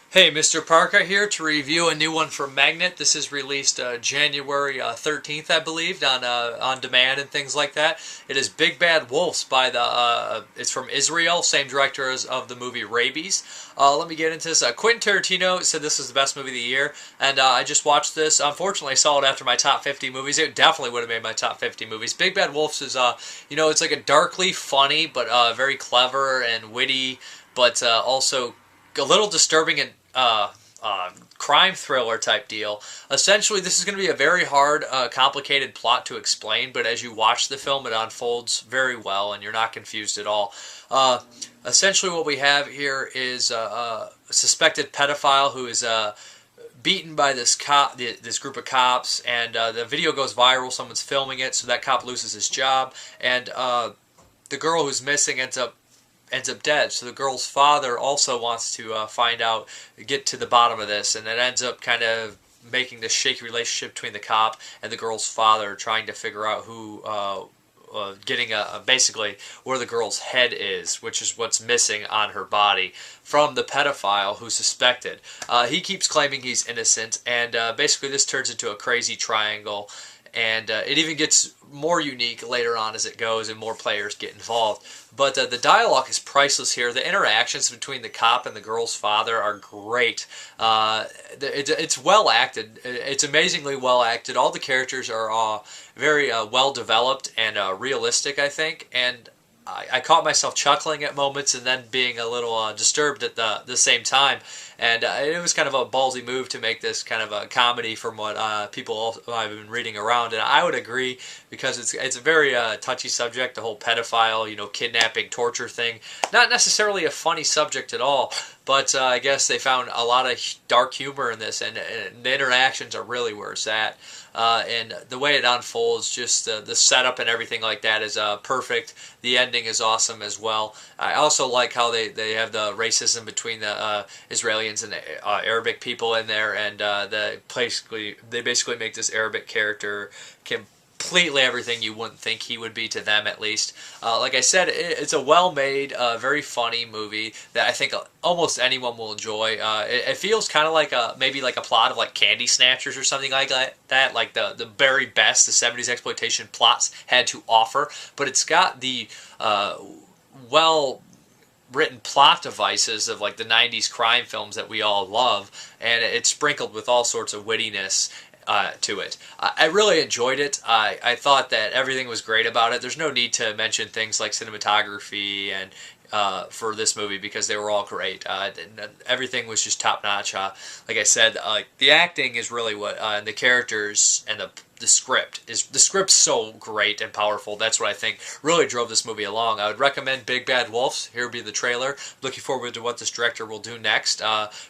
Hey, Mrparka here to review a new one from Magnet. This is released January 13th, I believe, on demand and things like that. It is Big Bad Wolves by it's from Israel, same director as of the movie Rabies. Let me get into this. Quentin Tarantino said this was the best movie of the year, and I just watched this. Unfortunately, I saw it after my top 50 movies. It definitely would have made my top 50 movies. Big Bad Wolves is, it's like a darkly funny, but very clever and witty, but also a little disturbing and crime thriller type deal. Essentially, this is going to be a very hard, complicated plot to explain, but as you watch the film, it unfolds very well, and you're not confused at all. Essentially, what we have here is a suspected pedophile who is beaten by this group of cops, and the video goes viral. Someone's filming it, so that cop loses his job, and the girl who's missing ends up dead. So the girl's father also wants to get to the bottom of this, and it ends up kind of making this shaky relationship between the cop and the girl's father, trying to figure out who, getting basically where the girl's head is, which is what's missing on her body, from the pedophile who's suspected. He keeps claiming he's innocent, and basically this turns into a crazy triangle. And it even gets more unique later on as it goes and more players get involved. But the dialogue is priceless here. The interactions between the cop and the girl's father are great. It's well acted. It's amazingly well acted. All the characters are very well developed and realistic, I think. And I caught myself chuckling at moments and then being a little disturbed at the same time. And it was kind of a ballsy move to make this kind of a comedy from what people I've been reading around. And I would agree, because it's a very touchy subject, the whole pedophile, kidnapping, torture thing. Not necessarily a funny subject at all, but I guess they found a lot of dark humor in this, and the interactions are really where it's at. And the way it unfolds, just the setup and everything like that is perfect. The ending is awesome as well. I also like how they have the racism between the Israelis and the Arabic people in there, and they basically make this Arabic character completely everything you wouldn't think he would be, to them at least. Like I said, it's a well-made, very funny movie that I think almost anyone will enjoy. It feels kind of like maybe like a plot of like Candy Snatchers or something like that, like the very best the 70s exploitation plots had to offer, but it's got the written plot devices of like the 90s crime films that we all love, and it's sprinkled with all sorts of wittiness to it. I really enjoyed it. I thought that everything was great about it. There's no need to mention things like cinematography and for this movie, because they were all great. Everything was just top notch. Like I said, the acting is really what, and the characters and the script's so great and powerful. That's what I think really drove this movie along. I would recommend Big Bad Wolves. Here would be the trailer. Looking forward to what this director will do next.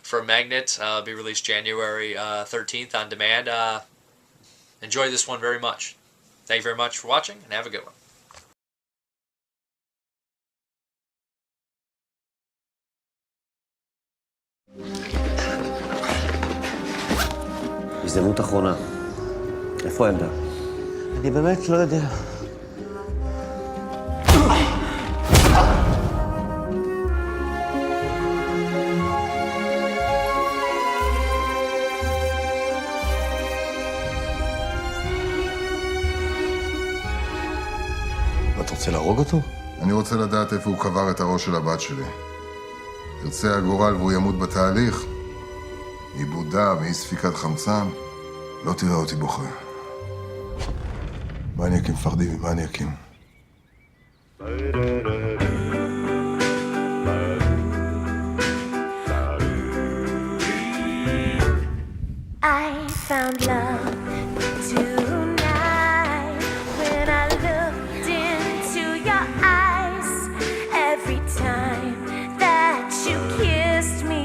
From Magnet, be released January 13th on demand. Enjoy this one very much. Thank you very much for watching, and have a good one. הזדמנות אחרונה. איפה העמדה? אני באמת לא יודע. אתה רוצה להרוג אותו? אני רוצה לדעת איפה הוא קבר את הראש של הבת שלי. ירצה הגורל והוא ימות בתהליך. עיבודה ואי ספיקת חמצן, לא תראה אותי בוכה. מניאקים מפחדים ממניאקים. I found love tonight when I looked into your eyes. Every time that you kissed me,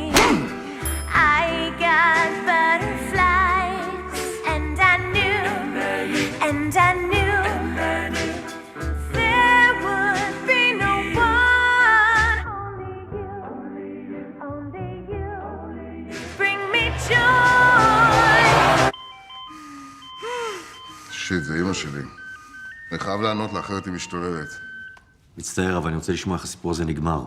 I got butterflies, and I knew there would be no one. Only you, bring me joy. שיט, זה אמא שלי. אני חייב לענות לה, אחרת היא משתוללת. מצטער, אבל אני רוצה לשמוע איך הסיפור הזה נגמר.